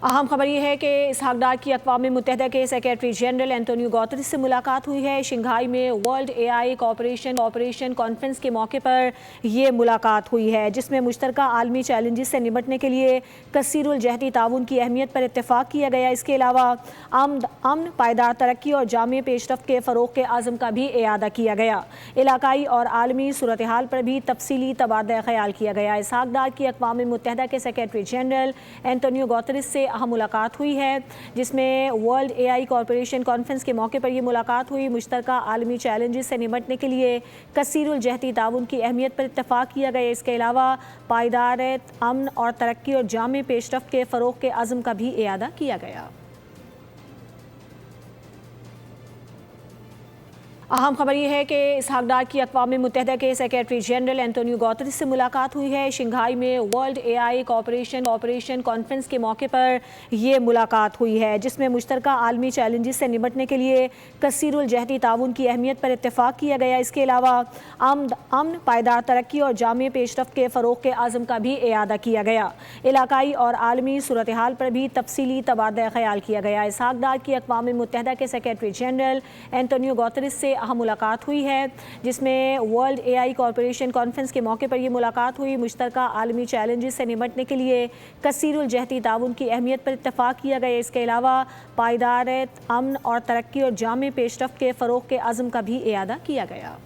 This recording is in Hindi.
अहम खबर यह है कि इसहाक डार की अक़वाम मुत्तहिदा के सेक्रेटरी जनरल एंटोनियो गुतेरेस से मुलाकात हुई है। शंघाई में वर्ल्ड AI कॉपरेशन कॉन्फ्रेंस के मौके पर यह मुलाकात हुई है, जिसमें मुश्तरका आलमी चैलेंजेस से निपटने के लिए कसीरुल जहदी ताउन की अहमियत पर इत्तेफाक किया गया। इसके अलावा अमन, पायदार तरक्की और जामे पेशरफ्त के फ़रोग़ के आज़म का भी इआदा किया गया। इलाकाई और आलमी सूरत हाल पर भी तफसीली तबादला ख्याल किया गया। इसहाक डार की अक़वाम मुत्तहिदा के सेक्रेटरी जनरल एंटोनियो गुतेरेस से अहम मुलाकात हुई है, जिसमें वर्ल्ड AI कॉरपोरेशन कॉन्फ्रेंस के मौके पर यह मुलाकात हुई। मुश्तरका आलमी चैलेंजेस से निपटने के लिए कसीरुल जहदी ताउन की अहमियत पर इत्तेफाक किया गया। इसके अलावा पायदार अमन और तरक्की और जामे पेशरफ्त के फ़रोग़ के आज़म का भी इआदा किया गया। अहम खबर यह है कि इसहाक डार की अक़वाम मुत्तहिदा के सेक्रेटरी जनरल एंटोनियो गुतेरेस से मुलाकात हुई है। शंघाई में वर्ल्ड AI कॉपरेशन कॉन्फ्रेंस के मौके पर यह मुलाकात हुई है, जिसमें मुश्तरका आलमी चैलेंजेस से निपटने के लिए कसीरुल जहदी ताउन की अहमियत पर इत्तेफाक किया गया। इसके अलावा अमन, पायदार तरक्की और जामे पेशरफ्त के फ़रोग़ के आज़म का भी इआदा किया गया। इलाकाई और आलमी सूरत हाल पर भी तफसीली तबादला ख्याल किया गया। इसहाक डार की अक़वाम मुत्तहिदा के सेक्रेटरी जनरल एंटोनियो गुतेरेस से अहम मुलाकात हुई है, जिसमें वर्ल्ड AI कॉरपोरेशन कॉन्फ्रेंस के मौके पर यह मुलाकात हुई। मुश्तरका आलमी चैलेंजेस से निपटने के लिए कसीरुल जहदी ताउन की अहमियत पर इत्तेफाक किया गया। इसके अलावा पायदार अमन और तरक्की और जामे पेशरफ्त के फ़रोग़ के आज़म का भी इआदा किया गया।